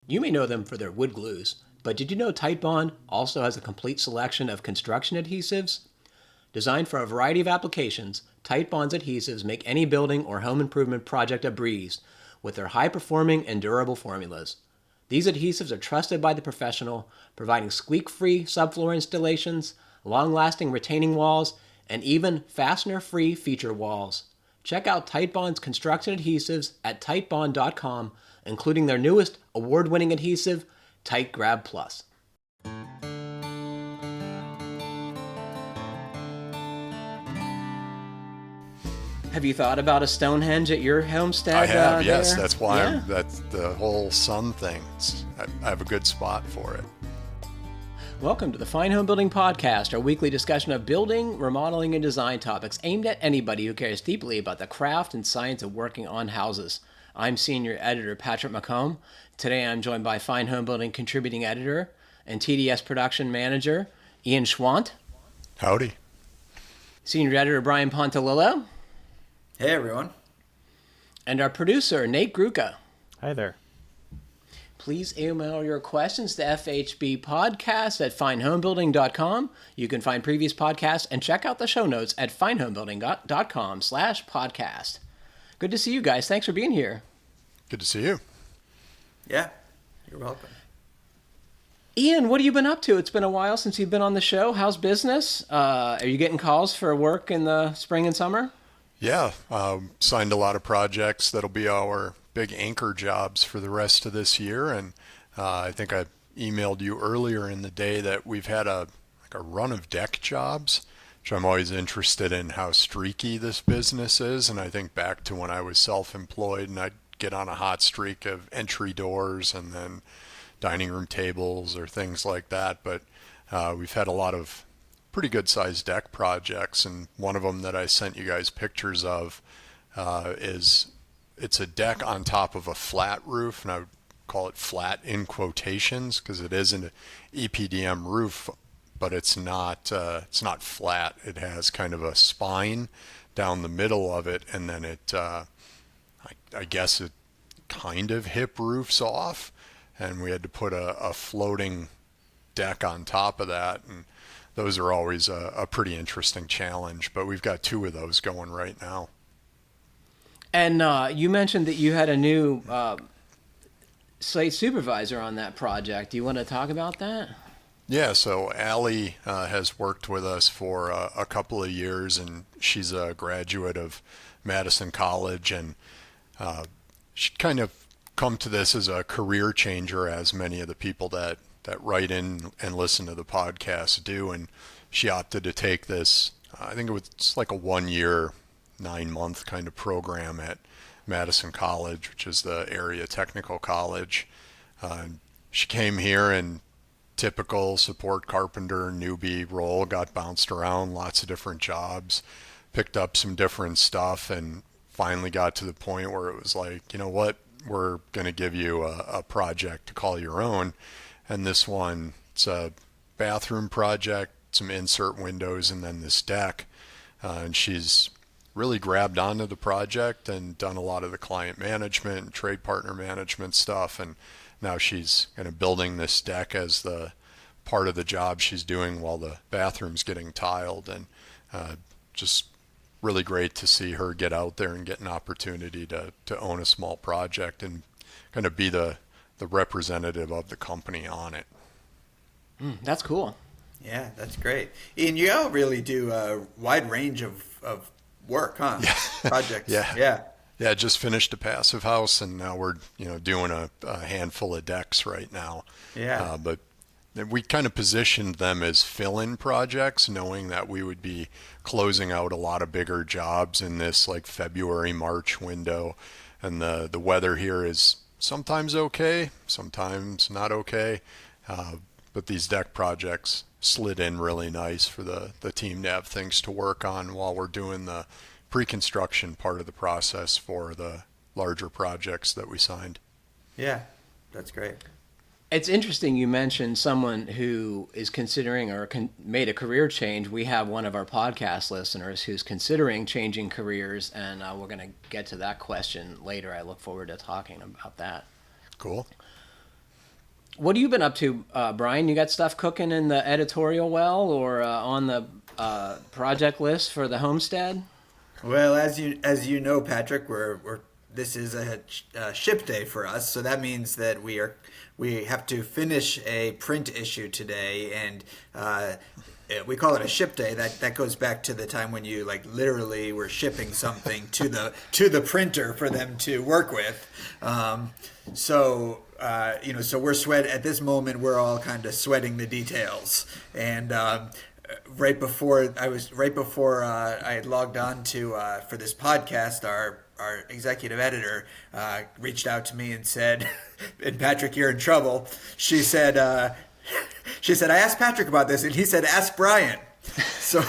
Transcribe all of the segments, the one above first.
You may know them for their wood glues, but did you know Titebond also has a complete selection of construction adhesives? Designed for a variety of applications, Titebond's adhesives make any building or home improvement project a breeze with their high-performing and durable formulas. These adhesives are trusted by the professional, providing squeak-free subfloor installations, long-lasting retaining walls, and even fastener-free feature walls. Check out Titebond's construction adhesives at titebond.com, including their newest award-winning adhesive, Tight Grab Plus. Have you thought about a Stonehenge at your homestead? I have, yes. There? That's why that's the whole sun thing. I have a good spot for it. Welcome to the Fine Homebuilding Podcast, our weekly discussion of building, remodeling, and design topics aimed at anybody who cares deeply about the craft and science of working on houses. I'm Senior Editor Patrick McComb. Today I'm joined by Fine Homebuilding Contributing Editor and TDS Production Manager Ian Schwant. Howdy. Senior Editor Brian Pontalillo. Hey, everyone. And our producer, Nate Gruca. Hi there. Please email your questions to FHBpodcast at finehomebuilding.com. You can find previous podcasts and check out the show notes at finehomebuilding.com/podcast. Good to see you guys. Thanks for being here. Good to see you. Yeah, you're welcome. Ian, what have you been up to? It's been a while since you've been on the show. How's business? Are you getting calls for work in the spring and summer? Yeah, signed a lot of projects that'll be our big anchor jobs for the rest of this year. And I think I emailed you earlier in the day that we've had a run of deck jobs, which I'm always interested in how streaky this business is. And I think back to when I was self-employed and I'd get on a hot streak of entry doors and then dining room tables or things like that. But we've had a lot of pretty good sized deck projects, and one of them that I sent you guys pictures of it's a deck on top of a flat roof, and I would call it flat in quotations because it is an EPDM roof, but it's not flat. It has kind of a spine down the middle of it, and then it I guess it kind of hip roofs off, and we had to put a floating deck on top of that, and those are always a pretty interesting challenge, but we've got two of those going right now. And you mentioned that you had a new site supervisor on that project. Do you want to talk about that? Yeah, so Allie has worked with us for a couple of years, and she's a graduate of Madison College, and she kind of come to this as a career changer, as many of the people that write in and listen to the podcast do, and she opted to take this, I think it's like a 1 year, 9-month kind of program at Madison College, which is the area technical college. She came here in typical support carpenter newbie role, got bounced around lots of different jobs, picked up some different stuff, and finally got to the point where it was like, you know what, we're going to give you a project to call your own. And this one, it's a bathroom project, some insert windows, and then this deck. And she's really grabbed onto the project and done a lot of the client management and trade partner management stuff. And now she's kind of building this deck as the part of the job she's doing while the bathroom's getting tiled. And just really great to see her get out there and get an opportunity to own a small project and kind of be the representative of the company on it. That's cool. Yeah, that's great. Ian, you all really do a wide range of work, huh? Yeah. Projects. Yeah, just finished a passive house, and now we're doing a handful of decks right now. Yeah. But we kind of positioned them as fill-in projects, knowing that we would be closing out a lot of bigger jobs in this like February, March window, and the weather here is sometimes okay, sometimes not okay, but these deck projects slid in really nice for the team to have things to work on while we're doing the pre-construction part of the process for the larger projects that we signed. Yeah, that's great. It's interesting you mentioned someone who is considering or made a career change. We have one of our podcast listeners who's considering changing careers, and we're going to get to that question later. I look forward to talking about that. Cool. What have you been up to, Brian? You got stuff cooking in the editorial well, or on the project list for the homestead? Well, as you know, Patrick, we're this is a ship day for us, so that means that we have to finish a print issue today, and we call it a ship day. That goes back to the time when you like literally were shipping something to the printer for them to work with. So we're at this moment. We're all kind of sweating the details, and right before I had logged on to for this podcast, our executive editor reached out to me and said, "And Patrick, you're in trouble." She said, "I asked Patrick about this, and he said, ask Brian." So,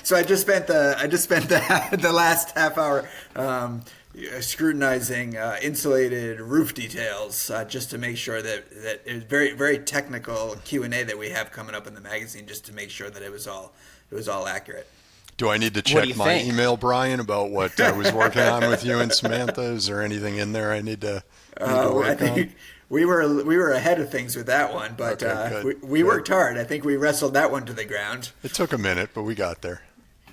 so I just spent the last half hour scrutinizing insulated roof details just to make sure that it was very, very technical Q&A that we have coming up in the magazine, just to make sure that it was all accurate. Do I need to check my email, Brian, about what I was working on with you and Samantha? Is there anything in there I need to work on? We were ahead of things with that one, but we worked hard. I think we wrestled that one to the ground. It took a minute, but we got there.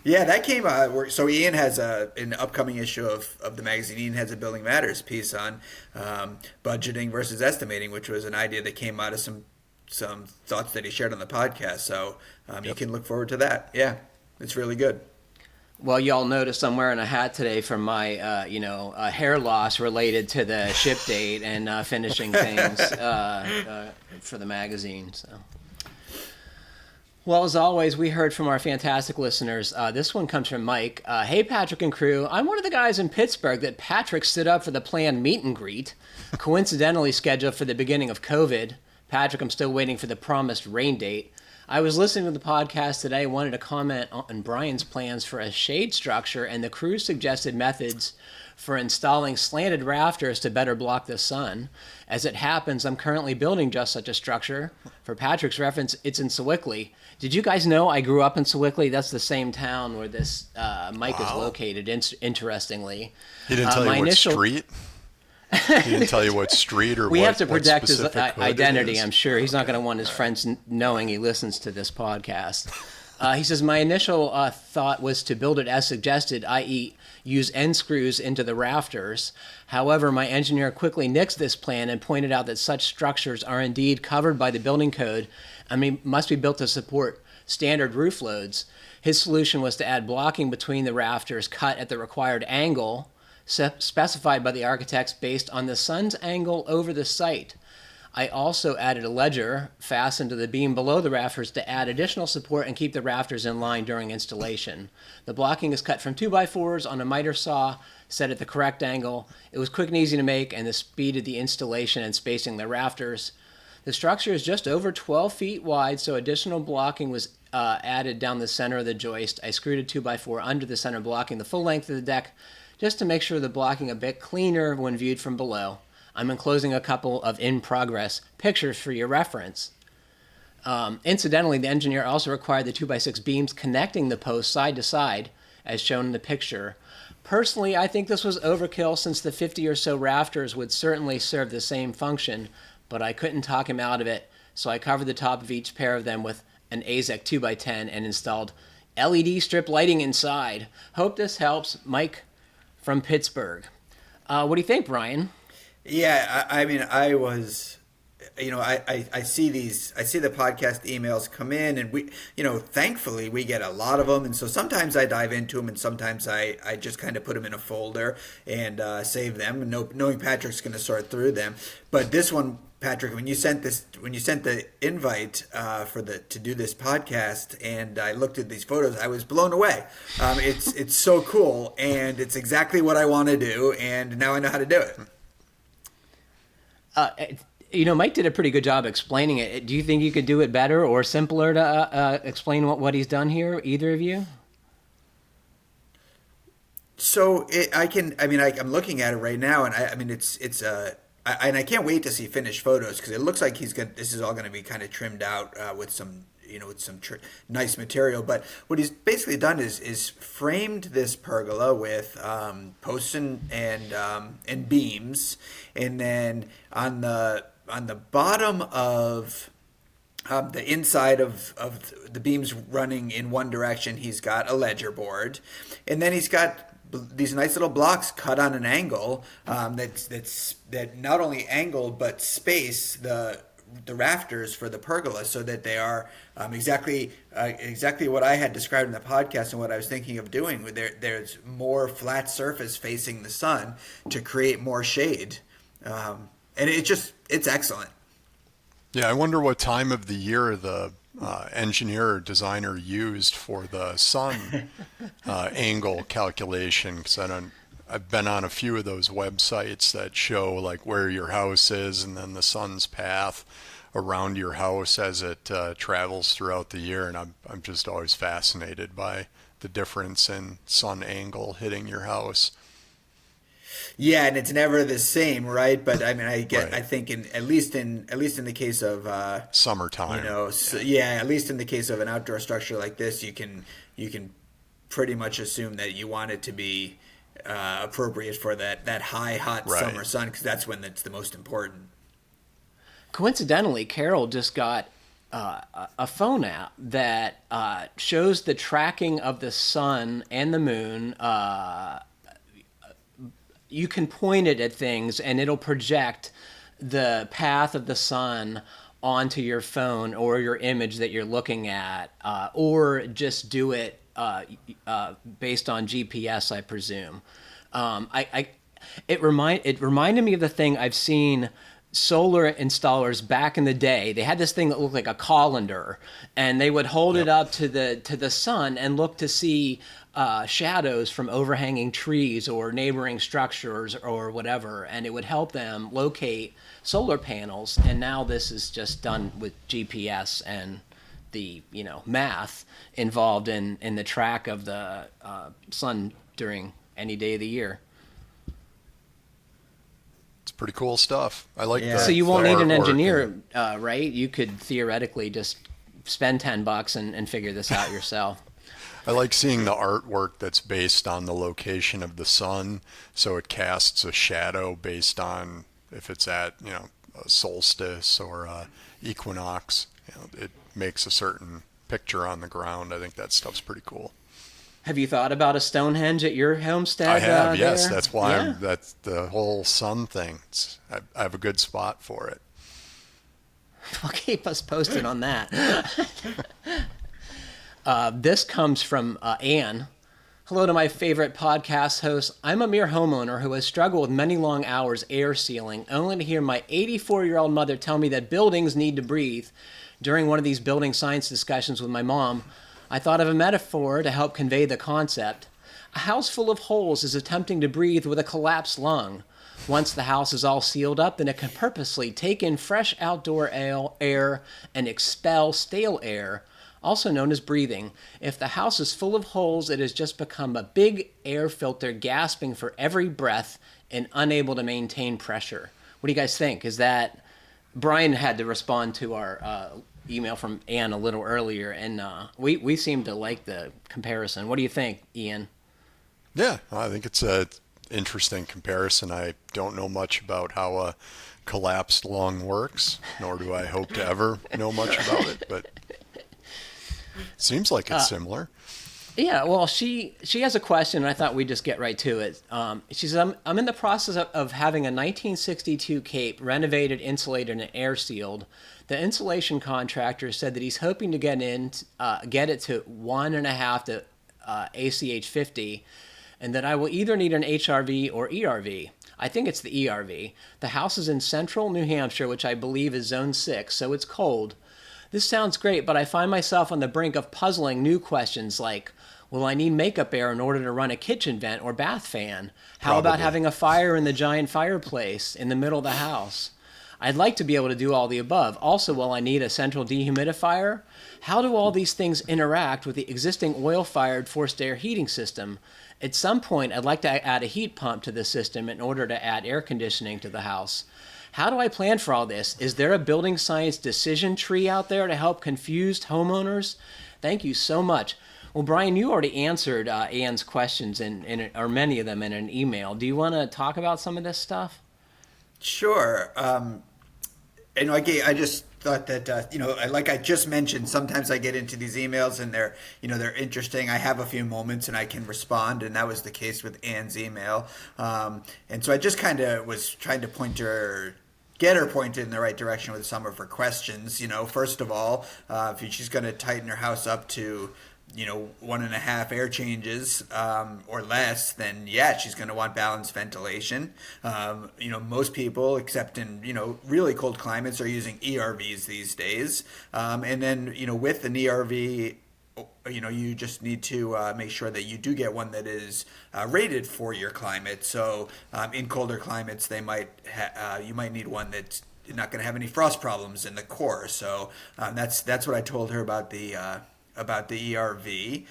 Yeah, that came so Ian has an upcoming issue of the magazine. Ian has a Building Matters piece on budgeting versus estimating, which was an idea that came out of some thoughts that he shared on the podcast. So you can look forward to that. Yeah, it's really good. Well, y'all noticed I'm wearing a hat today from my, hair loss related to the ship date and finishing things for the magazine. So, well, as always, we heard from our fantastic listeners. This one comes from Mike. Hey, Patrick and crew. I'm one of the guys in Pittsburgh that Patrick stood up for the planned meet and greet, coincidentally scheduled for the beginning of COVID. Patrick, I'm still waiting for the promised rain date. I was listening to the podcast today, wanted to comment on Brian's plans for a shade structure and the crew's suggested methods for installing slanted rafters to better block the sun. As it happens, I'm currently building just such a structure. For Patrick's reference, it's in Sewickley. Did you guys know I grew up in Sewickley? That's the same town where this Mike is located, interestingly. He didn't tell you what street? He didn't tell you what street or we what have to protect his specific identity, I'm sure. He's not going to want his friends knowing he listens to this podcast. He says, my initial thought was to build it as suggested, i.e. use end screws into the rafters. However, my engineer quickly nixed this plan and pointed out that such structures are indeed covered by the building code and must be built to support standard roof loads. His solution was to add blocking between the rafters cut at the required angle specified by the architects based on the sun's angle over the site. I also added a ledger fastened to the beam below the rafters to add additional support and keep the rafters in line during installation. The blocking is cut from 2x4s on a miter saw set at the correct angle. It was quick and easy to make, and the speed of the installation and spacing the rafters. The structure is just over 12 feet wide, so additional blocking was added down the center of the joist. I screwed a 2x4 under the center, blocking the full length of the deck, just to make sure the blocking a bit cleaner when viewed from below. I'm enclosing a couple of in-progress pictures for your reference. Incidentally, the engineer also required the 2x6 beams connecting the posts side to side, as shown in the picture. Personally, I think this was overkill since the 50 or so rafters would certainly serve the same function, but I couldn't talk him out of it, so I covered the top of each pair of them with an AZEK 2x10 and installed LED strip lighting inside. Hope this helps. Mike from Pittsburgh. What do you think, Brian? Yeah, I mean, I was, I see the podcast emails come in, and we, thankfully we get a lot of them, and so sometimes I dive into them, and sometimes I just kind of put them in a folder and save them, and knowing Patrick's going to sort through them. But this one, Patrick, when you sent the invite to do this podcast, and I looked at these photos, I was blown away. It's so cool, and it's exactly what I want to do, and now I know how to do it. Mike did a pretty good job explaining it. Do you think you could do it better or simpler to explain what he's done here, either of you? So I'm looking at it right now, and and I can't wait to see finished photos, because it looks like this is all going to be kind of trimmed out with some nice material. But what he's basically done is framed this pergola with posts and beams, and then on the on the bottom of the inside of the beams running in one direction, he's got a ledger board, and then he's got these nice little blocks cut on an angle that not only angle but space the rafters for the pergola so that they are exactly what I had described in the podcast and what I was thinking of doing. There's more flat surface facing the sun to create more shade, and it's excellent. Yeah, I wonder what time of the year the engineer or designer used for the sun angle calculation, because I've been on a few of those websites that show like where your house is and then the sun's path around your house as it travels throughout the year, and I'm just always fascinated by the difference in sun angle hitting your house. Yeah, and it's never the same, right? But I mean, Right. I think at least in the case of Summertime. at least in the case of an outdoor structure like this, you can pretty much assume that you want it to be appropriate for that high hot Right. summer sun, because that's when it's the most important. Coincidentally, Carol just got a phone app that shows the tracking of the sun and the moon. You can point it at things and it'll project the path of the sun onto your phone or your image that you're looking at, or just do it based on GPS, I presume. It reminded me of the thing I've seen solar installers back in the day. They had this thing that looked like a colander, and they would hold it up to the sun and look to see shadows from overhanging trees or neighboring structures or whatever, and it would help them locate solar panels. And now this is just done with GPS and the math involved in the track of the sun during any day of the year. It's pretty cool stuff. I like Yeah. that. So you won't need an engineer, And, right? You could theoretically just spend $10 and figure this out yourself. I like seeing the artwork that's based on the location of the sun, so it casts a shadow based on if it's at a solstice or a equinox. It makes a certain picture on the ground. I think that stuff's pretty cool. Have you thought about a Stonehenge at your homestead? I have, yes. there? That's why Yeah. that's the whole sun thing. I have a good spot for it. Well, keep us posted on that. This comes from Anne. Hello to my favorite podcast host. I'm a mere homeowner who has struggled with many long hours air sealing, only to hear my 84-year-old mother tell me that buildings need to breathe. During one of these building science discussions with my mom, I thought of a metaphor to help convey the concept. A house full of holes is attempting to breathe with a collapsed lung. Once the house is all sealed up, then it can purposely take in fresh outdoor air and expel stale air, also known as breathing. If the house is full of holes, it has just become a big air filter gasping for every breath and unable to maintain pressure. What do you guys think? Is that... Brian had to respond to our email from Ann a little earlier, and we seem to like the comparison. What do you think, Ian? Yeah, I think it's a interesting comparison. I don't know much about how a collapsed lung works, nor do I hope to ever know much about it, but it seems like it's similar. Yeah, well, she has a question, and I thought we'd just get right to it. She says, I'm in the process of having a 1962 Cape renovated, insulated, and air sealed. The insulation contractor said that he's hoping to get it to 1.5 to ACH 50, and that I will either need an HRV or ERV. I think it's the ERV. The house is in central New Hampshire, which I believe is zone 6, so it's cold. This sounds great, but I find myself on the brink of puzzling new questions like, will I need makeup air in order to run a kitchen vent or bath fan? How about Probably. having a fire in the giant fireplace in the middle of the house? I'd like to be able to do all the above. Also, will I need a central dehumidifier? How do all these things interact with the existing oil-fired forced air heating system? At some point, I'd like to add a heat pump to the system in order to add air conditioning to the house. How do I plan for all this? Is there a building science decision tree out there to help confused homeowners? Thank you so much. Well, Brian, you already answered Ann's questions, or many of them, in an email. Do you want to talk about some of this stuff? Sure. And I just thought that like I just mentioned, sometimes I get into these emails and they're interesting. I have a few moments and I can respond, and that was the case with Anne's email. And so I just kind of was trying to get her pointed in the right direction with some of her questions. First of all, if she's going to tighten her house up to 1.5 air changes or less, then yeah, she's going to want balanced ventilation. Most people, except in really cold climates, are using ERVs these days. And then with an ERV, you just need to make sure that you do get one that is rated for your climate. So in colder climates, you might need one that's not going to have any frost problems in the core. So that's what I told her about the ERV.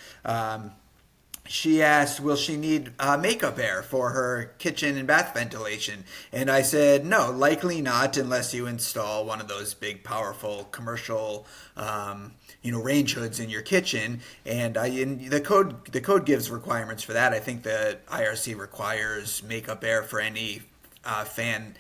She asked, will she need makeup air for her kitchen and bath ventilation? And I said, no, likely not, unless you install one of those big, powerful commercial, range hoods in your kitchen. And the code gives requirements for that. I think the IRC requires makeup air for any fan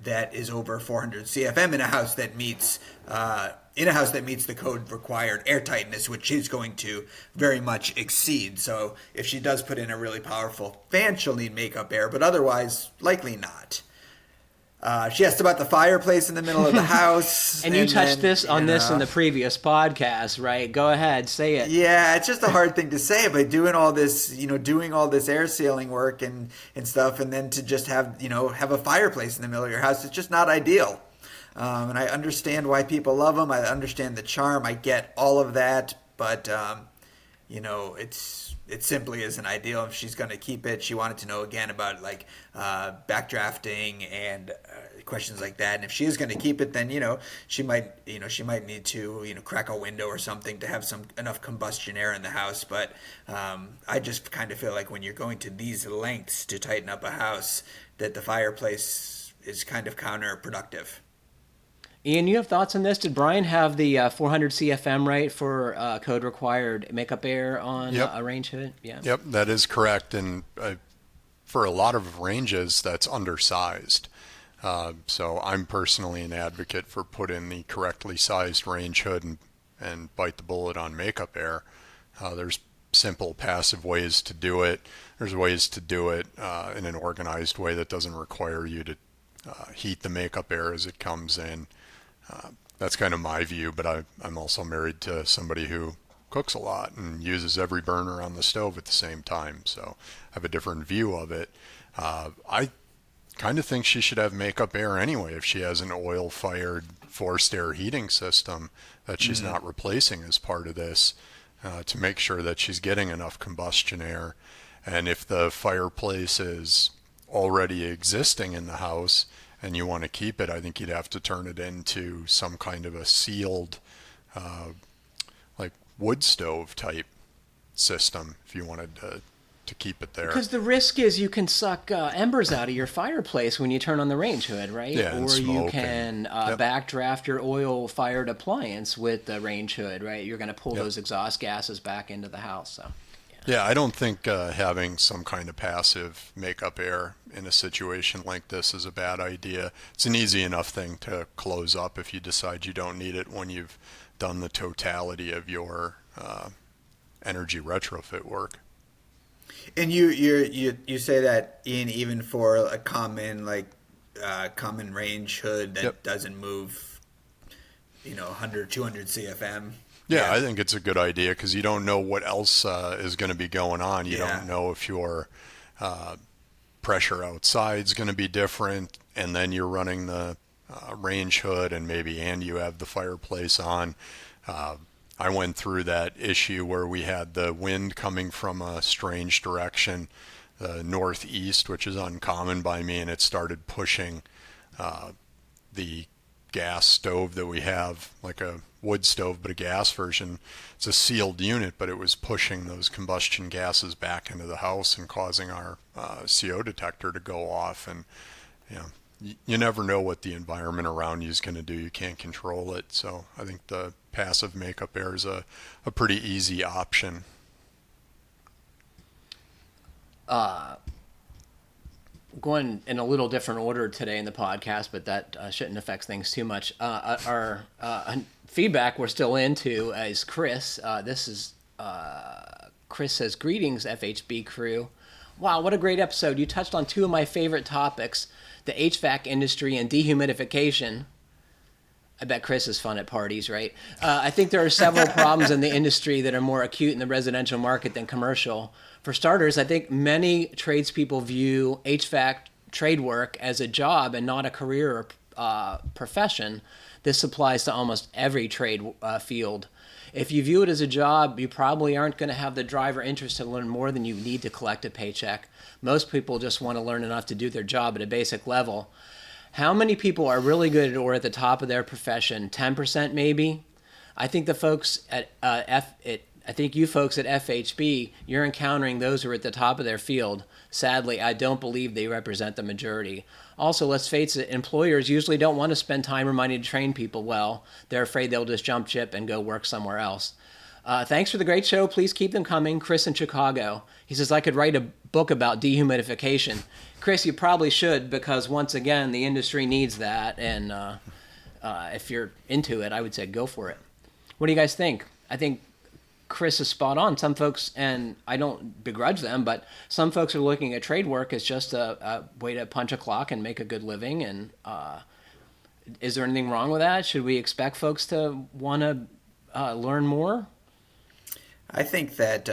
that is over 400 CFM in a house that meets the code required air tightness, which she's going to very much exceed. So if she does put in a really powerful fan, she'll need makeup air, but otherwise likely not. She asked about the fireplace in the middle of the house. and you touched this in the previous podcast, right? Go ahead, say it. Yeah, it's just a hard thing to say, but doing all this air sealing work and stuff, and then to just have a fireplace in the middle of your house, it's just not ideal. And I understand why people love them. I understand the charm. I get all of that, but it simply isn't ideal. If she's going to keep it, she wanted to know again about backdrafting and questions like that. And if she is going to keep it, then she might need to crack a window or something to have enough combustion air in the house. But I just kind of feel like when you're going to these lengths to tighten up a house, that the fireplace is kind of counterproductive. Ian, you have thoughts on this? Did Brian have the 400 CFM right for code required makeup air on a range hood? Yeah. Yep, that is correct. And for a lot of ranges, that's undersized. So I'm personally an advocate for put in the correctly sized range hood and bite the bullet on makeup air. There's simple passive ways to do it. There's ways to do it in an organized way that doesn't require you to heat the makeup air as it comes in. That's kind of my view, but I'm also married to somebody who cooks a lot and uses every burner on the stove at the same time, so I have a different view of it. I kind of think she should have makeup air anyway if she has an oil-fired forced air heating system that she's not replacing as part of this, to make sure that she's getting enough combustion air. And if the fireplace is already existing in the house and you want to keep it, I think you'd have to turn it into some kind of a sealed, like wood stove type system if you wanted to keep it there. Because the risk is you can suck embers out of your fireplace when you turn on the range hood, right? Yeah, or you can backdraft your oil-fired appliance with the range hood, right? You're going to pull those exhaust gases back into the house. So. Yeah, I don't think having some kind of passive makeup air in a situation like this is a bad idea. It's an easy enough thing to close up if you decide you don't need it when you've done the totality of your energy retrofit work. And you say that, Ian, even for a common range hood that doesn't move 100, 200 CFM. Yeah, I think it's a good idea because you don't know what else is going to be going on. You don't know if your pressure outside is going to be different, and then you're running the range hood and you have the fireplace on. I went through that issue where we had the wind coming from a strange direction, the northeast, which is uncommon by me, and it started pushing the gas stove that we have, like a wood stove but a gas version. It's a sealed unit, but it was pushing those combustion gases back into the house and causing our CO detector to go off. And you never know what the environment around you is going to do. You can't control it. So I think the passive makeup air is a pretty easy option. going in a little different order today in the podcast, but that shouldn't affect things too much. Our feedback we're still into is Chris. This is Chris says, "Greetings, FHB crew. Wow, what a great episode. You touched on two of my favorite topics, the HVAC industry and dehumidification." I bet Chris is fun at parties, right? I think there are several problems in the industry that are more acute in the residential market than commercial. For starters, I think many tradespeople view HVAC trade work as a job and not a career or profession. This applies to almost every trade field. If you view it as a job, you probably aren't going to have the drive or interest to learn more than you need to collect a paycheck. Most people just want to learn enough to do their job at a basic level. How many people are really good or at the top of their profession? 10% maybe? I think the folks at I think you folks at FHB, you're encountering those who are at the top of their field. Sadly, I don't believe they represent the majority. Also, let's face it, employers usually don't want to spend time or money to train people well. They're afraid they'll just jump ship and go work somewhere else. Thanks for the great show. Please keep them coming. Chris in Chicago. He says, I could write a book about dehumidification. Chris, you probably should, because once again, the industry needs that. And if you're into it, I would say go for it. What do you guys think? I think Chris is spot on. Some folks, and I don't begrudge them, but some folks are looking at trade work as just a way to punch a clock and make a good living. And is there anything wrong with that? Should we expect folks to want to learn more? I think that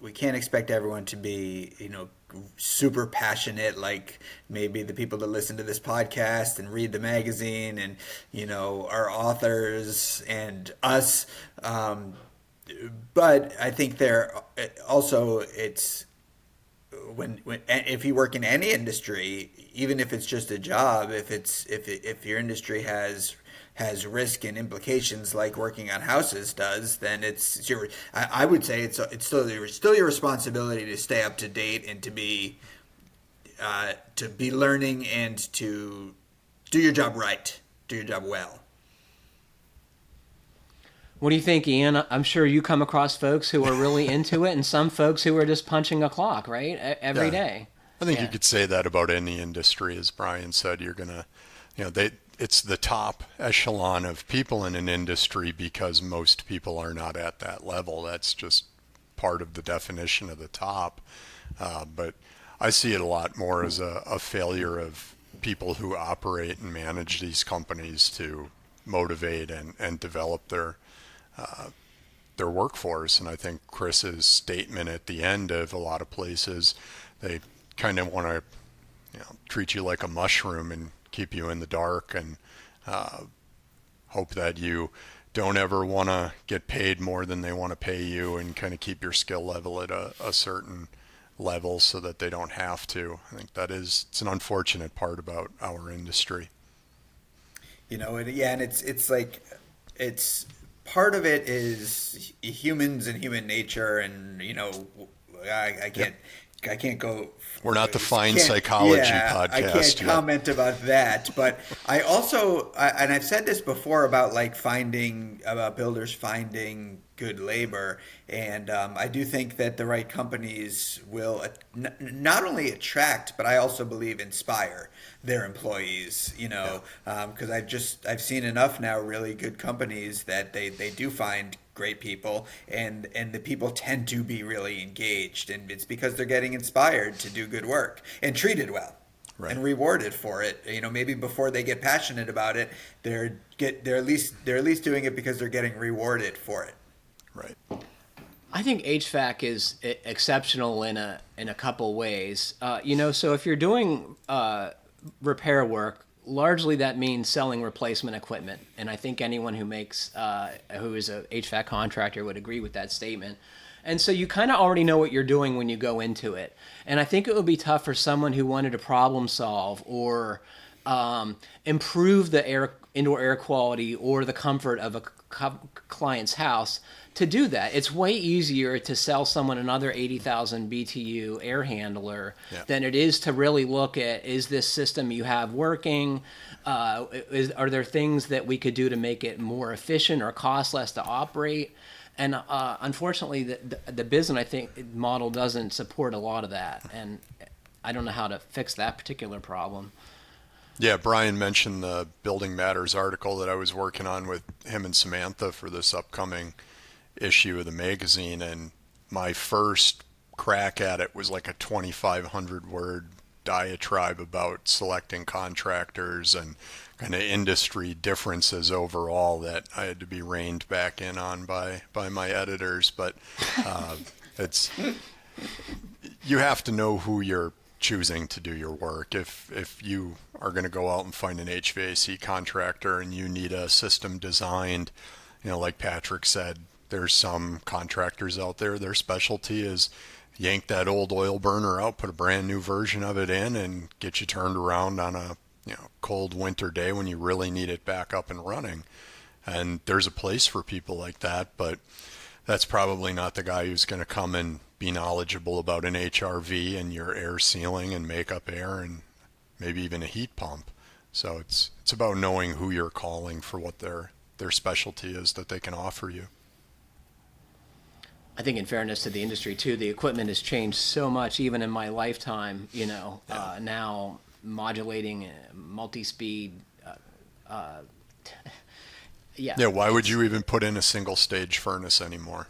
we can't expect everyone to be, super passionate like maybe the people that listen to this podcast and read the magazine and, our authors and us. But I think it's if you work in any industry, even if it's just a job, if your industry has risk and implications like working on houses does, then I would say it's still your responsibility to stay up to date and to be learning and to do your job right, do your job well. What do you think, Ian? I'm sure you come across folks who are really into it and some folks who are just punching a clock, right? Every day. I think you could say that about any industry. As Brian said, you're going to, it's the top echelon of people in an industry because most people are not at that level. That's just part of the definition of the top. But I see it a lot more as a failure of people who operate and manage these companies to motivate and develop their workforce. And I think Chris's statement at the end of a lot of places, they kind of want to treat you like a mushroom and keep you in the dark and hope that you don't ever want to get paid more than they want to pay you and kind of keep your skill level at a certain level so that they don't have to. I think it's an unfortunate part about our industry. And it's part of it is humans and human nature, and I can't go. We're not the Fine Psychology Podcast. I can't comment about that, but I also, and I've said this before about about builders finding good labor, and I do think that the right companies will not only attract, but I also believe inspire their employees. Because I've seen enough now really good companies that they do find great people, and the people tend to be really engaged, and it's because they're getting inspired to do good work and treated well. Right. And rewarded for it. Maybe before they get passionate about it, they're at least doing it because they're getting rewarded for it. Right. I think HVAC is exceptional in a couple ways. So if you're doing repair work, largely that means selling replacement equipment, and I think anyone who is a HVAC contractor would agree with that statement. And so you kind of already know what you're doing when you go into it. And I think it would be tough for someone who wanted to problem solve or improve the indoor air quality or the comfort of a client's house to do that. It's way easier to sell someone another 80,000 BTU air handler than it is to really look at, is this system you have working? Are there things that we could do to make it more efficient or cost less to operate? And unfortunately, the business, I think, model doesn't support a lot of that. And I don't know how to fix that particular problem. Yeah, Brian mentioned the Building Matters article that I was working on with him and Samantha for this upcoming issue of the magazine, and my first crack at it was like a 2,500 word diatribe about selecting contractors and kind of industry differences overall that I had to be reined back in on by my editors. But it's you have to know who you're choosing to do your work. If you are going to go out and find an HVAC contractor and you need a system designed, like Patrick said, there's some contractors out there, their specialty is yank that old oil burner out, put a brand new version of it in, and get you turned around on a cold winter day when you really need it back up and running. And there's a place for people like that, but that's probably not the guy who's going to come and be knowledgeable about an HRV and your air sealing and makeup air and maybe even a heat pump. So it's about knowing who you're calling for what their specialty is that they can offer you. I think in fairness to the industry too, the equipment has changed so much even in my lifetime, now modulating, multi-speed, Yeah, why would you even put in a single stage furnace anymore?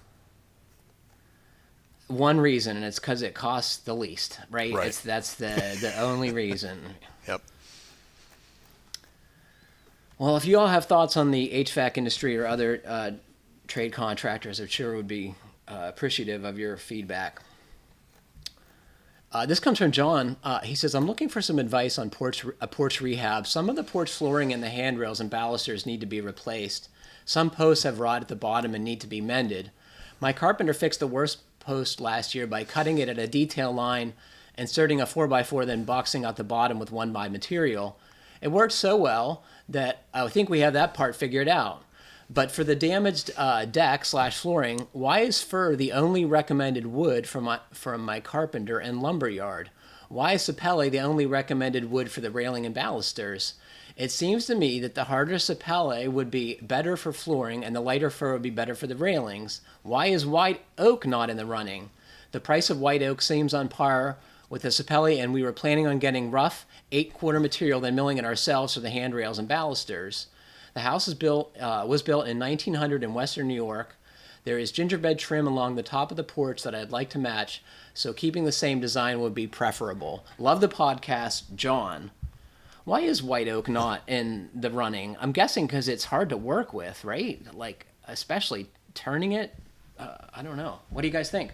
One reason, and it's because it costs the least, right? Right. That's the only reason. Yep. Well, if you all have thoughts on the HVAC industry or other trade contractors, I sure would be appreciative of your feedback. This comes from John. He says, I'm looking for some advice on porch rehab. Some of the porch flooring and the handrails and balusters need to be replaced. Some posts have rot at the bottom and need to be mended. My carpenter fixed the worst post last year by cutting it at a detail line, inserting a 4x4, then boxing out the bottom with 1x material. It worked so well that I think we have that part figured out. But for the damaged deck/flooring, why is fir the only recommended wood from my carpenter and lumber yard? Why is sapele the only recommended wood for the railing and balusters? It seems to me that the harder sapele would be better for flooring and the lighter fir would be better for the railings. Why is white oak not in the running? The price of white oak seems on par with the sapele, and we were planning on getting rough 8-quarter material, then milling it ourselves for the handrails and balusters. The house was built in 1900 in Western New York. There is gingerbread trim along the top of the porch that I'd like to match, so keeping the same design would be preferable. Love the podcast, John. Why is white oak not in the running? I'm guessing because it's hard to work with, right? Like, especially turning it. I don't know. What do you guys think?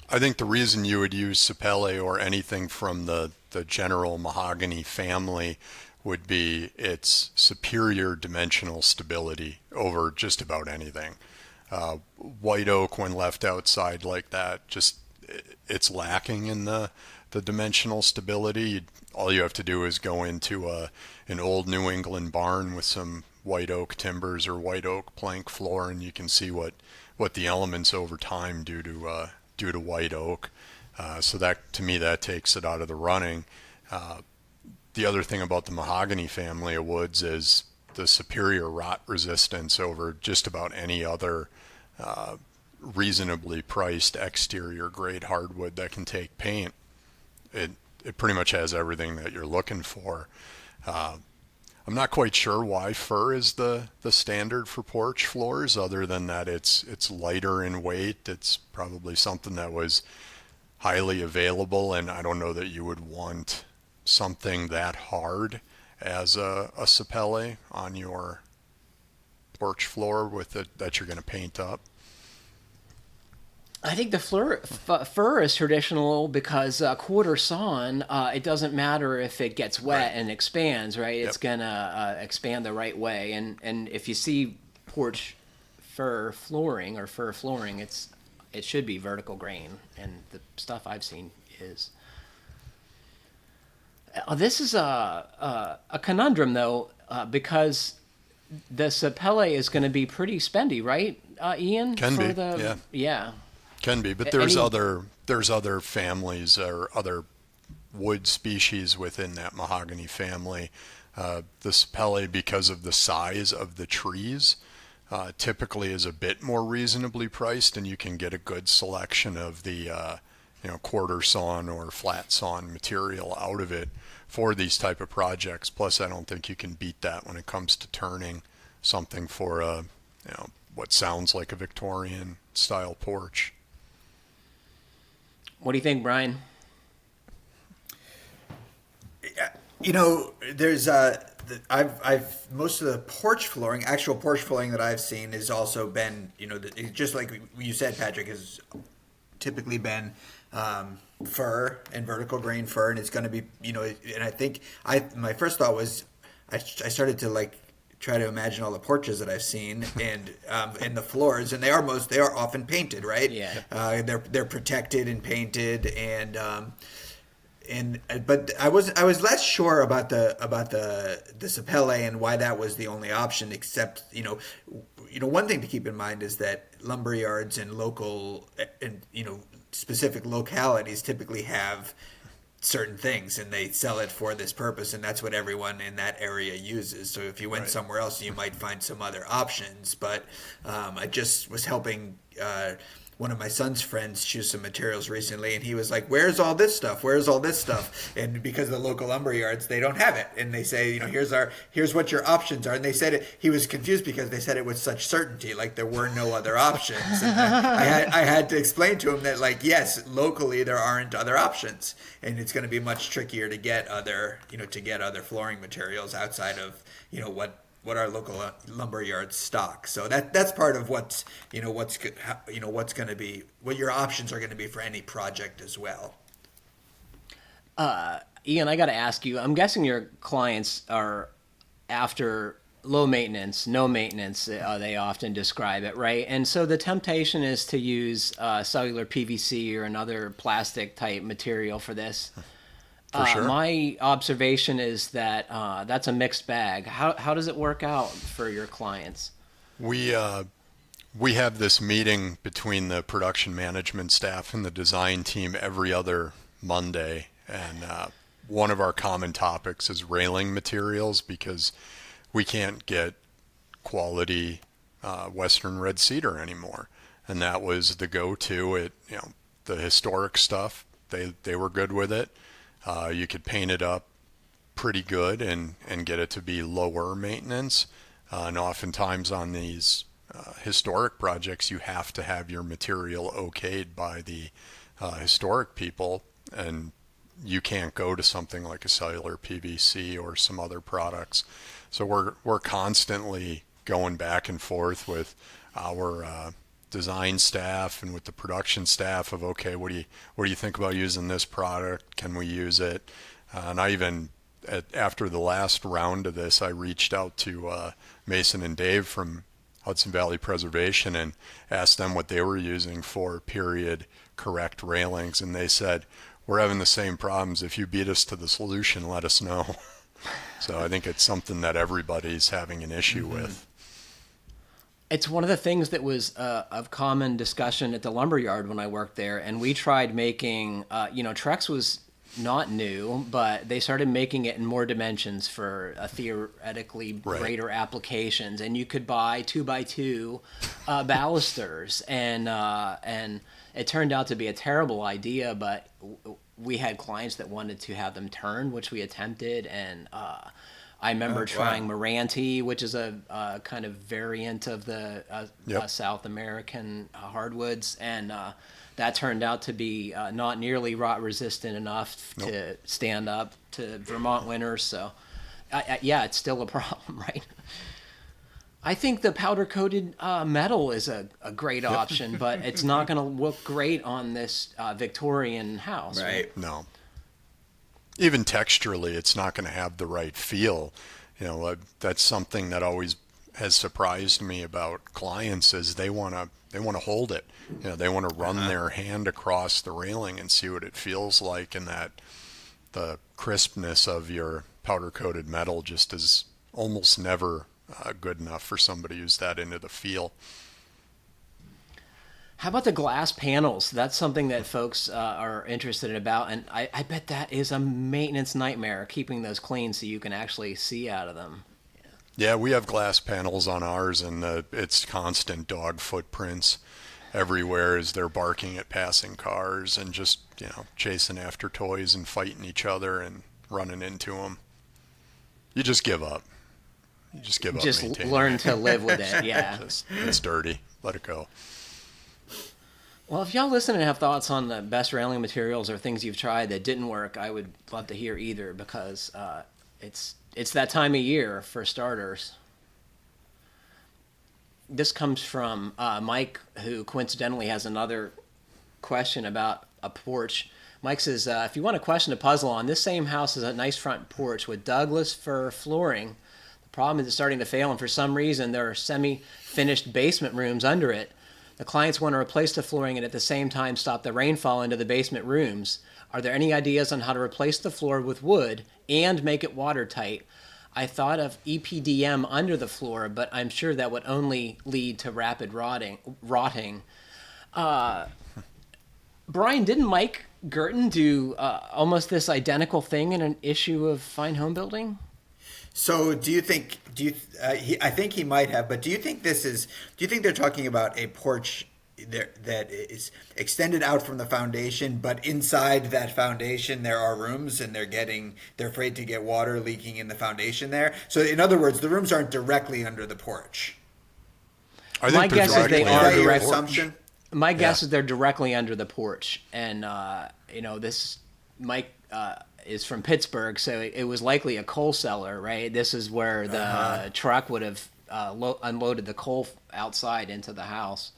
I think the reason you would use sapele or anything from the general mahogany family would be its superior dimensional stability over just about anything. White oak, when left outside like that, it's lacking in the dimensional stability. All you have to do is go into an old New England barn with some white oak timbers or white oak plank floor, and you can see what the elements over time do to white oak. So that, to me, that takes it out of the running. The other thing about the mahogany family of woods is the superior rot resistance over just about any other reasonably priced exterior grade hardwood that can take paint. It pretty much has everything that you're looking for. I'm not quite sure why fir is the standard for porch floors, other than that it's lighter in weight. It's probably something that was highly available, and I don't know that you would want something that hard as a sapele on your porch floor with it that you're going to paint up. I think the fir is traditional because quarter sawn, it doesn't matter if it gets wet and expands, right? It's going to expand the right way. And if you see porch fir flooring, it should be vertical grain, and the stuff I've seen is. This is a conundrum, though, because the sapele is going to be pretty spendy, right, Ian? Can be, yeah. Can be, but there's other families or other wood species within that mahogany family. The sapele, because of the size of the trees, typically is a bit more reasonably priced, and you can get a good selection of the quarter sawn or flat sawn material out of it for these type of projects. Plus, I don't think you can beat that when it comes to turning something for a, what sounds like a Victorian style porch. What do you think, Brian? There's I've most of the actual porch flooring that I've seen has also been, just like you said, Patrick, has typically been fir and vertical grain fir, and it's going to be, and I think my first thought was I started to try to imagine all the porches that I've seen and the floors, and they are often painted, right? Yeah. They're protected and painted, but I was less sure about the Sapele and why that was the only option. Except one thing to keep in mind is that lumber yards and local and specific localities typically have certain things, and they sell it for this purpose, and that's what everyone in that area uses. So if you went somewhere else, you might find some other options. But I just was helping one of my son's friends choose some materials recently, and he was like, "Where's all this stuff? Where's all this stuff?" And because the local lumber yards, they don't have it, and they say, here's what your options are. And they said he was confused because they said it with such certainty, like there were no other options. And I had to explain to him that, yes, locally there aren't other options, and it's going to be much trickier to get other flooring materials outside of what our local lumber yards stock. So that's part of what's going to be, what your options are going to be for any project as well. Ian, I got to ask you, I'm guessing your clients are after low maintenance, no maintenance, they often describe it, right? And so the temptation is to use cellular PVC or another plastic type material for this. For sure. My observation is that that's a mixed bag. How does it work out for your clients? We have this meeting between the production management staff and the design team every other Monday, and one of our common topics is railing materials, because we can't get quality Western red cedar anymore, and that was the go-to. The historic stuff, they were good with it. You could paint it up pretty good and get it to be lower maintenance. And oftentimes on these historic projects, you have to have your material okayed by the historic people, and you can't go to something like a cellular PVC or some other products. So we're constantly going back and forth with our design staff and with the production staff of, okay, what do you think about using this product? Can we use it? And I even after the last round of this, I reached out to Mason and Dave from Hudson Valley Preservation and asked them what they were using for period correct railings, and they said, we're having the same problems. If you beat us to the solution, let us know. So I think it's something that everybody's having an issue with. It's one of the things that was of common discussion at the lumberyard when I worked there, and we tried making, Trex was not new, but they started making it in more dimensions for theoretically greater applications, and you could buy 2x2 balusters, and it turned out to be a terrible idea, but we had clients that wanted to have them turn, which we attempted, and I remember trying Meranti, which is a kind of variant of the South American hardwoods, and that turned out to be not nearly rot resistant enough to stand up to Vermont winters. So, it's still a problem, right? I think the powder coated metal is a great option, but it's not going to look great on this Victorian house. Right. No. Even texturally, it's not going to have the right feel. That's something that always has surprised me about clients is they want to hold it. They want to run their hand across the railing and see what it feels like, and that the crispness of your powder coated metal just is almost never good enough for somebody who's that into the feel. How about the glass panels? That's something that folks are interested in about, and I bet that is a maintenance nightmare, keeping those clean so you can actually see out of them. Yeah, we have glass panels on ours, and it's constant dog footprints. everywhere as they're barking at passing cars and just, chasing after toys and fighting each other and running into them. You just give up. You just give up. Just learn to live with it. Yeah. It's dirty. Let it go. Well, if y'all listen and have thoughts on the best railing materials or things you've tried that didn't work, I would love to hear either, because it's that time of year for starters. This comes from Mike, who coincidentally has another question about a porch. Mike says, if you want a question to puzzle on, this same house has a nice front porch with Douglas fir flooring. The problem is it's starting to fail, and for some reason there are semi-finished basement rooms under it. The clients want to replace the flooring and at the same time stop the rainfall into the basement rooms. Are there any ideas on how to replace the floor with wood and make it watertight? I thought of EPDM under the floor, but I'm sure that would only lead to rapid rotting. Brian, didn't Mike Girton do almost this identical thing in an issue of Fine Homebuilding? So I think he might have, but do you think they're talking about a porch that is extended out from the foundation, but inside that foundation there are rooms, and they're afraid to get water leaking in the foundation there? So in other words, the rooms aren't directly under the porch. My guess is they are direct assumption. My guess is they're directly under the porch, and this Mike is from Pittsburgh, so it was likely a coal cellar, right? This is where the truck would have unloaded the coal outside into the house.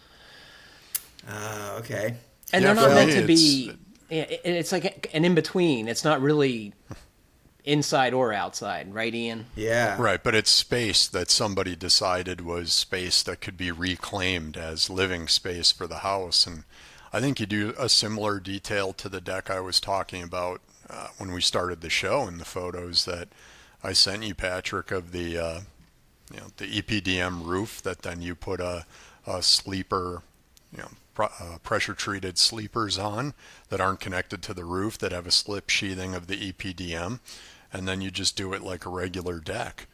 Okay. And they're not meant to be. It's like an in between. It's not really inside or outside, right, Ian? Yeah. Right, but it's space that somebody decided was space that could be reclaimed as living space for the house. And I think you do a similar detail to the deck I was talking about when we started the show in the photos that I sent you, Patrick, of the the EPDM roof that then you put a sleeper, pressure treated sleepers on that aren't connected to the roof that have a slip sheathing of the EPDM, and then you just do it like a regular deck,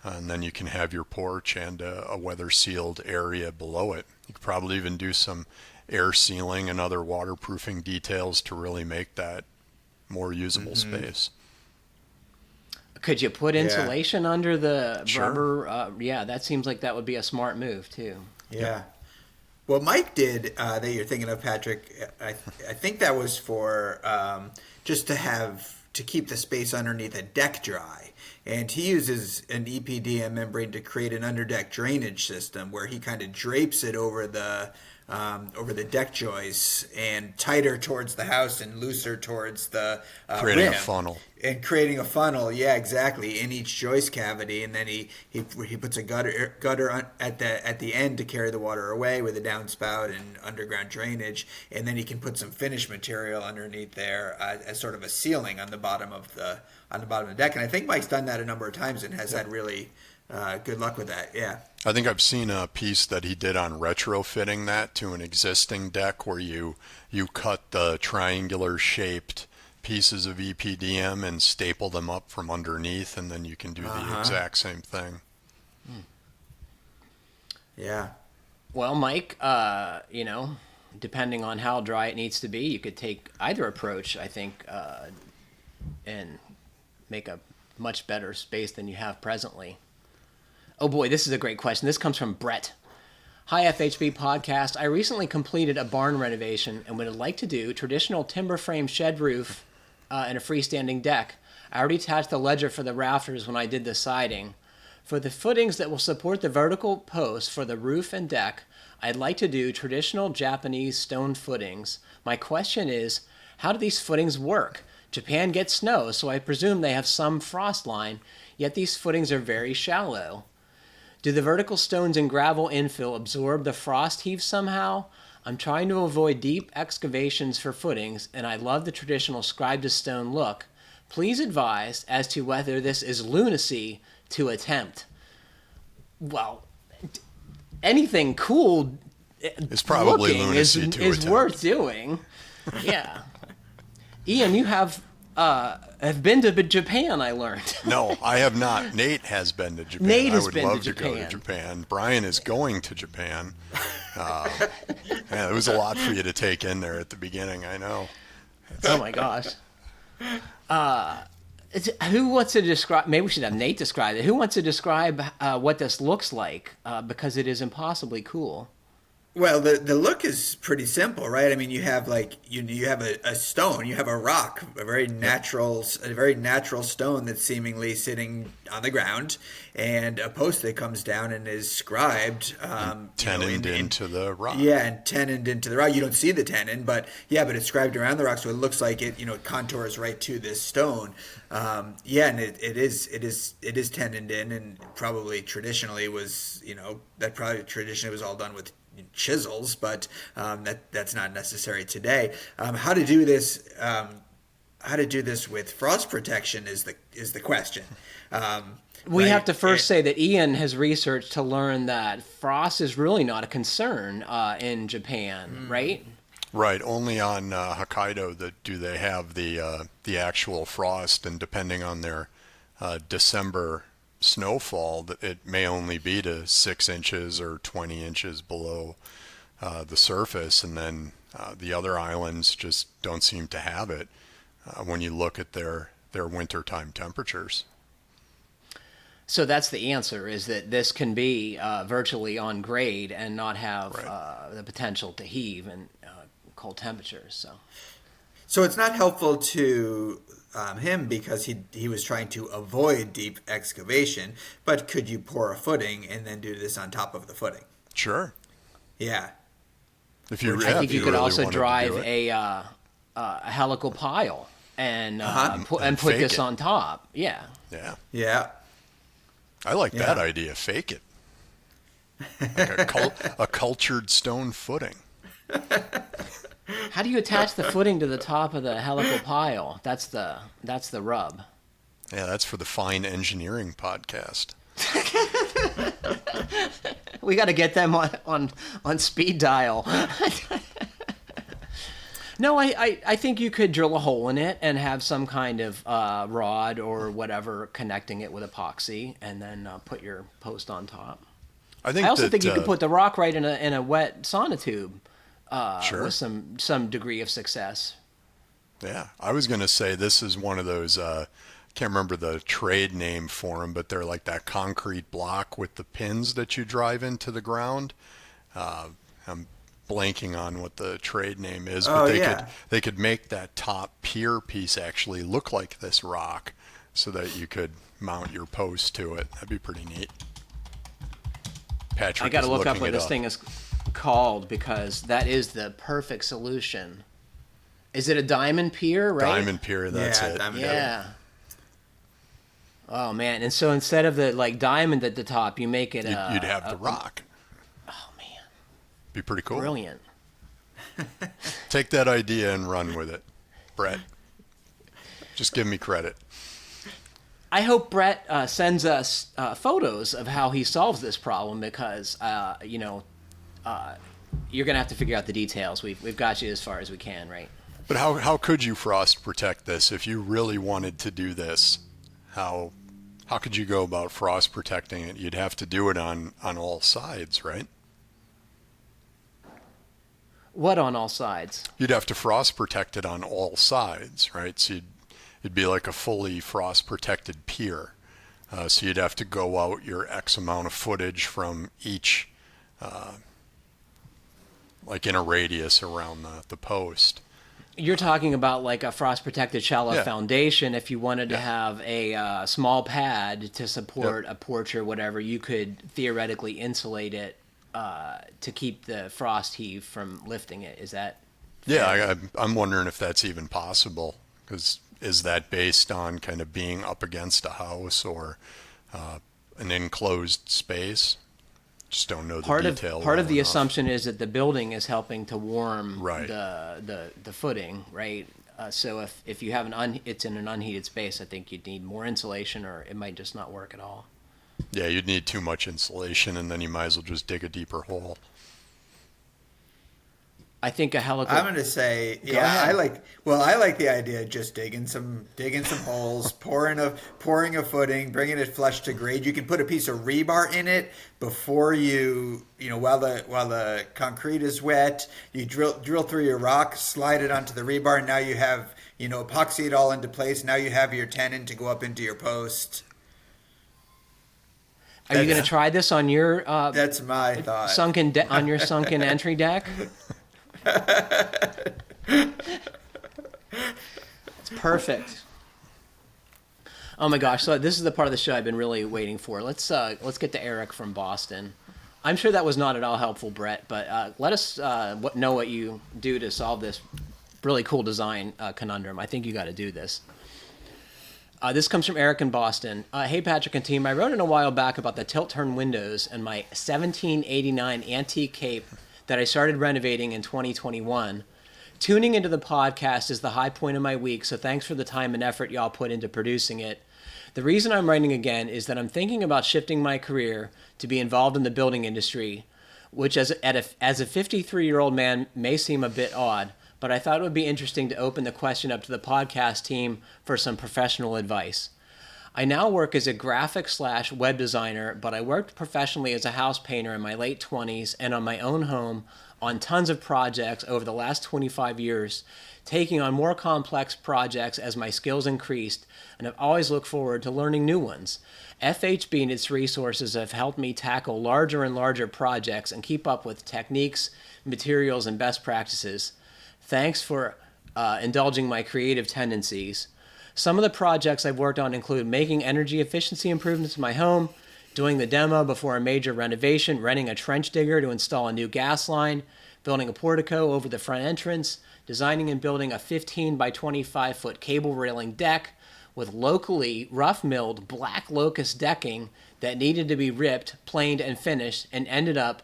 and then you can have your porch and a weather sealed area below it. You could probably even do some air sealing and other waterproofing details to really make that more usable space. Could you put insulation under the Sure. rubber? That seems like that would be a smart move too. Yeah. What Mike did that you're thinking of, Patrick, I think that was for just to keep the space underneath a deck dry. And he uses an EPDM membrane to create an underdeck drainage system where he kind of drapes it over the deck joists and tighter towards the house and looser towards the Creating rim. a funnel. And creating a funnel, yeah, exactly, in each joist cavity, and then he puts a gutter at the end to carry the water away with a downspout and underground drainage, and then he can put some finished material underneath there as sort of a ceiling on the bottom of the deck. And I think Mike's done that a number of times and has had really good luck with that. Yeah. I think I've seen a piece that he did on retrofitting that to an existing deck where you cut the triangular shaped pieces of EPDM and staple them up from underneath, and then you can do the exact same thing. Yeah. Well, Mike, depending on how dry it needs to be, you could take either approach, I think, and make a much better space than you have presently. Oh boy, this is a great question. This comes from Brett. Hi, FHB Podcast. I recently completed a barn renovation and would like to do traditional timber frame shed roof and a freestanding deck. I already attached the ledger for the rafters when I did the siding. For the footings that will support the vertical posts for the roof and deck, I'd like to do traditional Japanese stone footings. My question is, how do these footings work? Japan gets snow, so I presume they have some frost line, yet these footings are very shallow. Do the vertical stones and gravel infill absorb the frost heave somehow? I'm trying to avoid deep excavations for footings, and I love the traditional scribe-to-stone look. Please advise as to whether this is lunacy to attempt. Well, anything cool It's probably looking lunacy is to attempt. worth doing. Yeah. Ian, you have been to Japan, I learned. No, I have not. Nate has been to Japan. Nate has I would been to love to go to Japan. Japan. Brian is going to Japan. Yeah, it was a lot for you to take in there at the beginning, I know. Oh my gosh. Who wants to describe? Maybe we should have Nate describe it. Who wants to describe what this looks like? Because it is impossibly cool. Well, the look is pretty simple, right? I mean, you have like you have a stone, you have a rock, a very natural stone that's seemingly sitting on the ground, and a post that comes down and is scribed, Tenoned into the rock. Yeah, and tenoned into the rock. You don't see the tenon, but it's scribed around the rock, so it looks like it contours right to this stone. And it is tenoned in, and probably traditionally was was all done with chisels, but that's not necessary today. How to do this with frost protection is the question. We have to first say that Ian has researched to learn that frost is really not a concern in Japan, right? Right. Only on Hokkaido do they have the actual frost, and depending on their December snowfall, that it may only be to 6 inches or 20 inches below the surface, and then the other islands just don't seem to have it when you look at their wintertime temperatures. So that's the answer, is that this can be virtually on grade and not have the potential to heave in cold temperatures. So it's not helpful to him because he was trying to avoid deep excavation, but could you pour a footing and then do this on top of the footing? Sure. Yeah. I think you could really also wanted to drive do it. a helical pile and put fake this it. on top. Yeah. Yeah. Yeah. I like that idea. Fake it. Like a cultured stone footing. How do you attach the footing to the top of the helical pile? That's the rub. Yeah, that's for the Fine Engineering Podcast. We got to get them on speed dial. No, I think you could drill a hole in it and have some kind of rod or whatever connecting it with epoxy, and then put your post on top. I also think you could put the rock right in a wet sonotube with some degree of success. Yeah, I was going to say this is one of those, can't remember the trade name for them, but they're like that concrete block with the pins that you drive into the ground. I'm blanking on what the trade name is, but they could make that top pier piece actually look like this rock so that you could mount your post to it. That'd be pretty neat. Patrick, I got to look up what this thing is called, because that is the perfect solution. Is it a diamond pier, right? Diamond pier, that's it. Yeah. Oh man! And so instead of the diamond at the top, you make it. You'd have the rock. Oh man! Be pretty cool. Brilliant. Take that idea and run with it, Brett. Just give me credit. I hope Brett sends us photos of how he solves this problem, because you're gonna have to figure out the details. We've got you as far as we can, right? But how could you frost protect this if you really wanted to do this? How could you go about frost protecting it? You'd have to do it on all sides, right? What on all sides? You'd have to frost protect it on all sides, right? So it'd be like a fully frost protected pier. So you'd have to go out your X amount of footage from each, like in a radius around the post. You're talking about like a frost-protected shallow foundation. If you wanted to have a small pad to support a porch or whatever, you could theoretically insulate it to keep the frost heave from lifting it. Is that fair? Yeah, I'm wondering if that's even possible, because is that based on kind of being up against a house or an enclosed space? Just don't know the detail. Part of the assumption is that the building is helping to warm Right. the footing, right? So if you have it's in an unheated space, I think you'd need more insulation, or it might just not work at all. Yeah, you'd need too much insulation, and then you might as well just dig a deeper hole. I think a helicopter. I'm going to say, Go ahead. I like the idea of just digging some holes, pouring a footing, bringing it flush to grade. You can put a piece of rebar in it before while the concrete is wet. You drill through your rock, slide it onto the rebar, and now you have, epoxy it all into place. Now you have your tenon to go up into your post. Are you going to try this on your That's my thought. on your sunken entry deck? It's perfect. Oh my gosh! So this is the part of the show I've been really waiting for. Let's get to Eric from Boston. I'm sure that was not at all helpful, Brett, but let us know what you do to solve this really cool design conundrum. I think you got to do this. This comes from Eric in Boston. Hey, Patrick and team. I wrote in a while back about the tilt-turn windows and my 1789 antique cape that I started renovating in 2021. Tuning into the podcast is the high point of my week, so thanks for the time and effort y'all put into producing it. The reason I'm writing again is that I'm thinking about shifting my career to be involved in the building industry, which as a 53-year-old man may seem a bit odd, but I thought it would be interesting to open the question up to the podcast team for some professional advice. I now work as a graphic/web designer, but I worked professionally as a house painter in my late 20s and on my own home on tons of projects over the last 25 years, taking on more complex projects as my skills increased, and I've always looked forward to learning new ones. FHB and its resources have helped me tackle larger and larger projects and keep up with techniques, materials, and best practices. Thanks for indulging my creative tendencies. Some of the projects I've worked on include making energy efficiency improvements in my home, doing the demo before a major renovation, renting a trench digger to install a new gas line, building a portico over the front entrance, designing and building a 15 by 25 foot cable railing deck with locally rough-milled black locust decking that needed to be ripped, planed, and finished, and ended up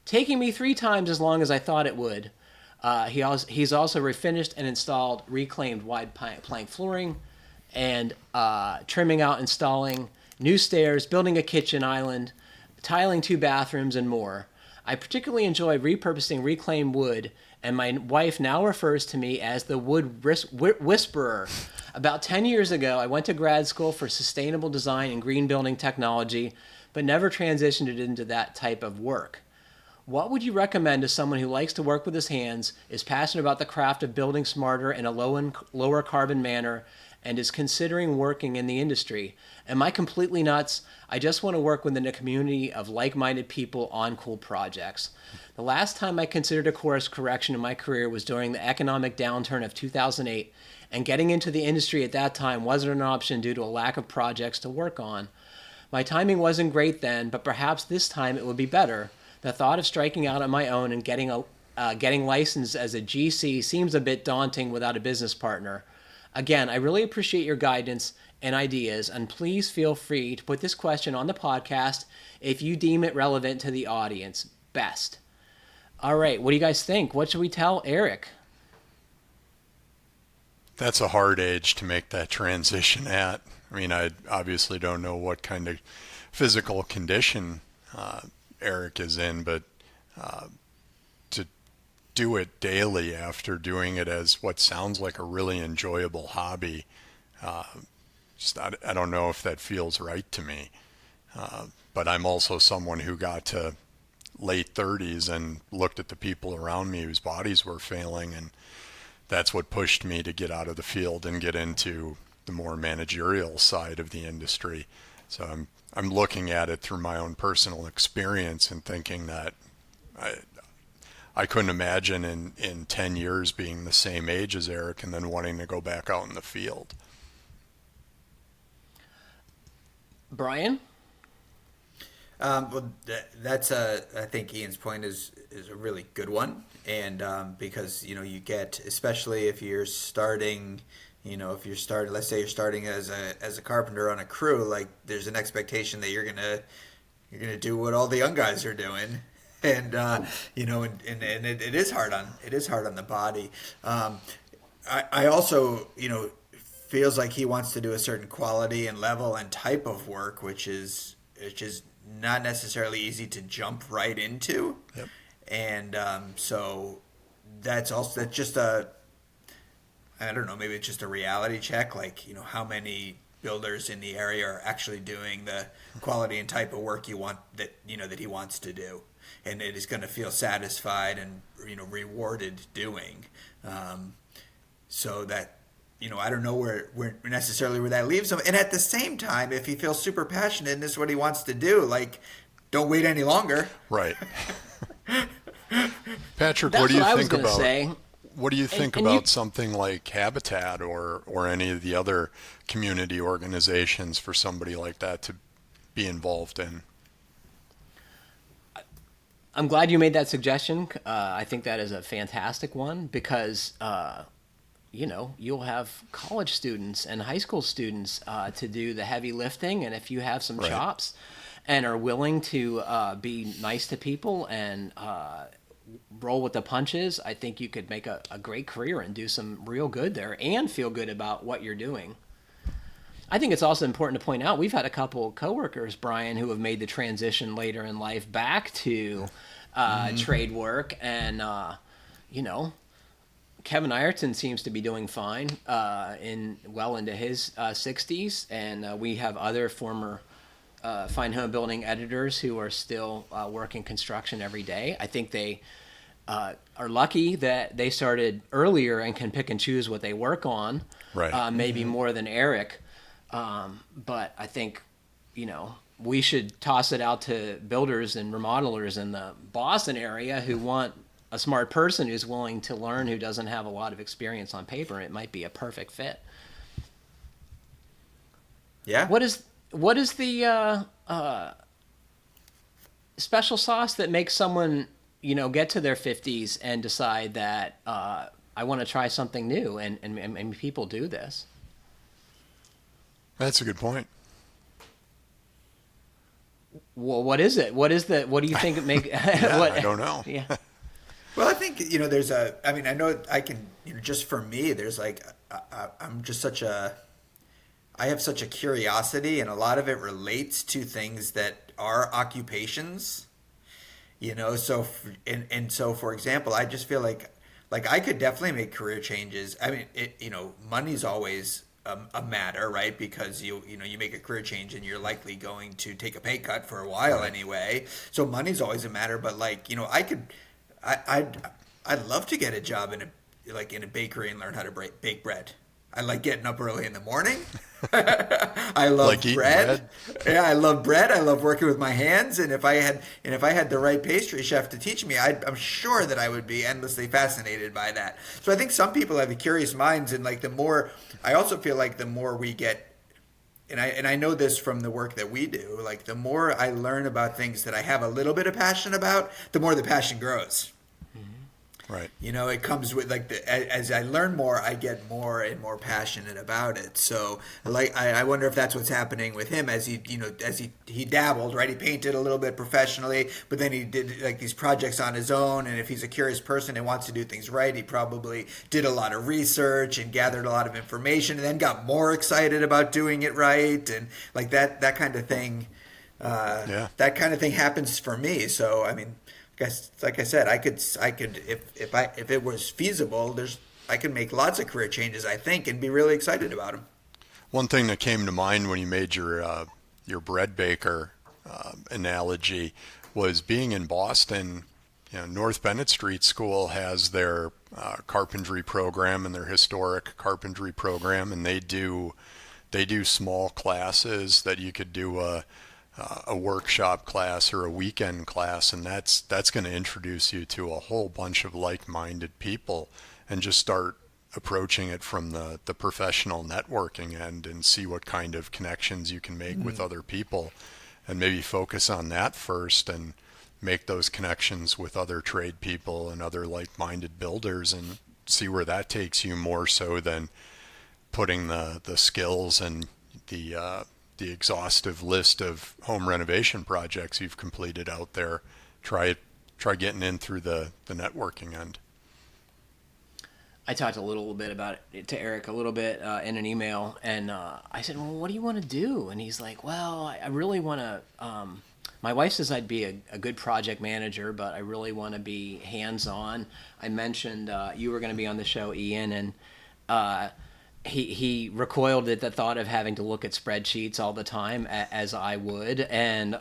taking me 3 times as long as I thought it would. He's also refinished and installed reclaimed wide plank flooring, and trimming out, installing new stairs, building a kitchen island, tiling 2 bathrooms, and more. I particularly enjoy repurposing reclaimed wood, and my wife now refers to me as the wood whisperer. About 10 years ago, I went to grad school for sustainable design and green building technology, but never transitioned it into that type of work. What would you recommend to someone who likes to work with his hands, is passionate about the craft of building smarter in a lower carbon manner, and is considering working in the industry? Am I completely nuts? I just want to work within a community of like-minded people on cool projects. The last time I considered a course correction in my career was during the economic downturn of 2008, and getting into the industry at that time wasn't an option due to a lack of projects to work on. My timing wasn't great then, but perhaps this time it would be better. The thought of striking out on my own and getting licensed as a GC seems a bit daunting without a business partner. Again, I really appreciate your guidance and ideas, and please feel free to put this question on the podcast if you deem it relevant to the audience. Best. All right, what do you guys think? What should we tell Eric? That's a hard age to make that transition at. I mean, I obviously don't know what kind of physical condition Eric is in, but to do it daily after doing it as what sounds like a really enjoyable hobby, I don't know if that feels right to me. But I'm also someone who got to late 30s and looked at the people around me whose bodies were failing, and that's what pushed me to get out of the field and get into the more managerial side of the industry. So I'm looking at it through my own personal experience and thinking that I couldn't imagine in 10 years being the same age as Eric and then wanting to go back out in the field. Brian? Well, that's I think Ian's point is a really good one, and because you get, especially if you're starting, let's say you're starting as a carpenter on a crew, like there's an expectation that you're gonna do what all the young guys are doing, and and it is hard on the body. I also feels like he wants to do a certain quality and level and type of work, which is not necessarily easy to jump right into. Yep. And so that's just a, I don't know, maybe it's just a reality check, like, how many builders in the area are actually doing the quality and type of work you want, that that he wants to do, and it is going to feel satisfied and rewarded doing. So that I don't know where necessarily where that leaves him. And at the same time, if he feels super passionate and this is what he wants to do, like, don't wait any longer. Right. Patrick, That's what do you what think about? Say. What do you think about something like Habitat or any of the other community organizations for somebody like that to be involved in? I'm glad you made that suggestion. I think that is a fantastic one because, you'll have college students and high school students to do the heavy lifting. And if you have some chops and are willing to be nice to people and roll with the punches, I think you could make a great career and do some real good there and feel good about what you're doing. I think it's also important to point out we've had a couple of coworkers, Brian, who have made the transition later in life back to trade work, and Kevin Ireton seems to be doing fine into his 60s, and we have other former Fine Homebuilding editors who are still working construction every day. I think they are lucky that they started earlier and can pick and choose what they work on, maybe more than Eric. But I think, we should toss it out to builders and remodelers in the Boston area who want a smart person who's willing to learn, who doesn't have a lot of experience on paper. It might be a perfect fit. Yeah. What is the special sauce that makes someone, get to their 50s and decide that I want to try something new, and people do this? That's a good point. Well, what is it? What do you think it make? I don't know. Yeah. Well, I think, there's I know I can, just for me, there's like, I'm just I have such a curiosity, and a lot of it relates to things that are occupations, so, so for example, I just feel like I could definitely make career changes. I mean, money's always a matter, right? Because you make a career change and you're likely going to take a pay cut for a while anyway. So money's always a matter, but I'd love to get a job in a bakery and learn how to bake bread. I like getting up early in the morning. I love bread. Yeah, I love bread. I love working with my hands. And if I had the right pastry chef to teach me, I'm sure that I would be endlessly fascinated by that. So I think some people have curious minds, and I also feel like the more we get, and I know this from the work that we do, like the more I learn about things that I have a little bit of passion about, the more the passion grows. Right. It comes with as I learn more, I get more and more passionate about it. So I wonder if that's what's happening with him as he dabbled, right? He painted a little bit professionally, but then he did these projects on his own. And if he's a curious person and wants to do things right, he probably did a lot of research and gathered a lot of information, and then got more excited about doing it right. And that kind of thing. That kind of thing happens for me. So I mean, guess, like I said, I could if it was feasible, I could make lots of career changes, I think, and be really excited about them. One thing that came to mind when you made your bread baker analogy was being in Boston. North Bennett Street School has their carpentry program and their historic carpentry program, and they do small classes that you could do a workshop class or a weekend class, and that's going to introduce you to a whole bunch of like-minded people, and just start approaching it from the professional networking end and see what kind of connections you can make with other people, and maybe focus on that first and make those connections with other trade people and other like-minded builders, and see where that takes you, more so than putting the skills and the exhaustive list of home renovation projects you've completed out there. Try getting in through the networking end. I talked a little bit about it to Eric in an email, and I said, well, what do you want to do? And he's like, well, I really want to, My wife says I'd be a good project manager, but I really want to be hands-on. I mentioned you were going to be on the show, Ian, and he recoiled at the thought of having to look at spreadsheets all the time, as I would. And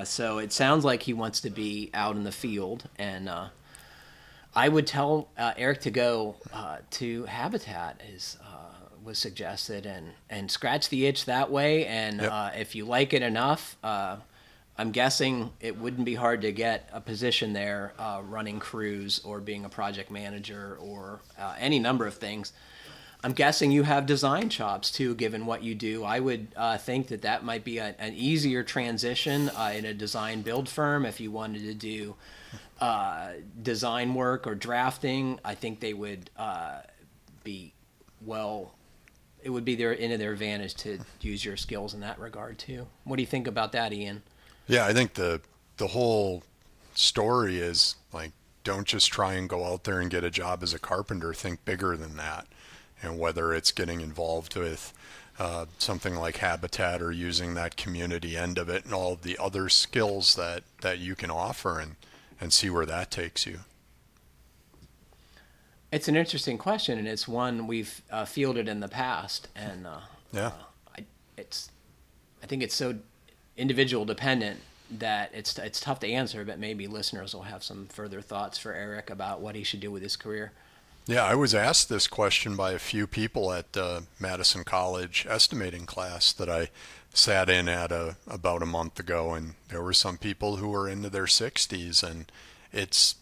so it sounds like he wants to be out in the field. And I would tell Eric to go to Habitat was suggested, and scratch the itch that way. And if you like it enough, I'm guessing it wouldn't be hard to get a position there, running crews or being a project manager or any number of things. I'm guessing you have design chops too, given what you do. I would think that might be an easier transition in a design build firm. If you wanted to do design work or drafting, I think they would it would be into their advantage to use your skills in that regard too. What do you think about that, Ian? Yeah, I think the whole story is like, don't just try and go out there and get a job as a carpenter. Think bigger than that. And whether it's getting involved with something like Habitat or using that community end of it and all of the other skills that you can offer, and see where that takes you. It's an interesting question, and it's one we've fielded in the past. And I think it's so individual dependent that it's tough to answer, but maybe listeners will have some further thoughts for Eric about what he should do with his career. Yeah, I was asked this question by a few people at Madison College estimating class that I sat in at about a month ago, and there were some people who were into their 60s, and it's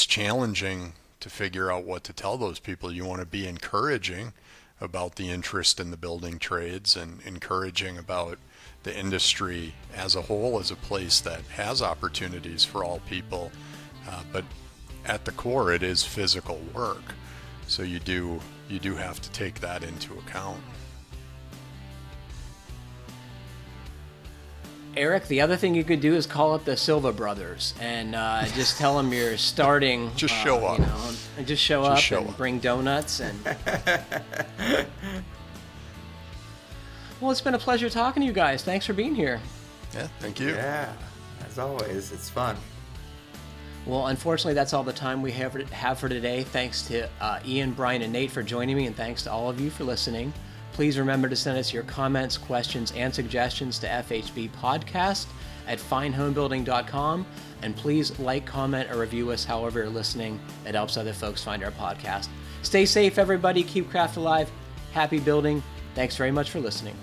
challenging to figure out what to tell those people. You want to be encouraging about the interest in the building trades and encouraging about the industry as a whole as a place that has opportunities for all people, but at the core, it is physical work. So you do have to take that into account. Eric, the other thing you could do is call up the Silva brothers and just tell them you're starting. Just show up. And just show up and bring donuts. And well, it's been a pleasure talking to you guys. Thanks for being here. Yeah, thank you. Yeah, as always, it's fun. Well, unfortunately, that's all the time we have for today. Thanks to Ian, Brian, and Nate for joining me, and thanks to all of you for listening. Please remember to send us your comments, questions, and suggestions to FHBpodcast at finehomebuilding.com. And please like, comment, or review us however you're listening. It helps other folks find our podcast. Stay safe, everybody. Keep craft alive. Happy building. Thanks very much for listening.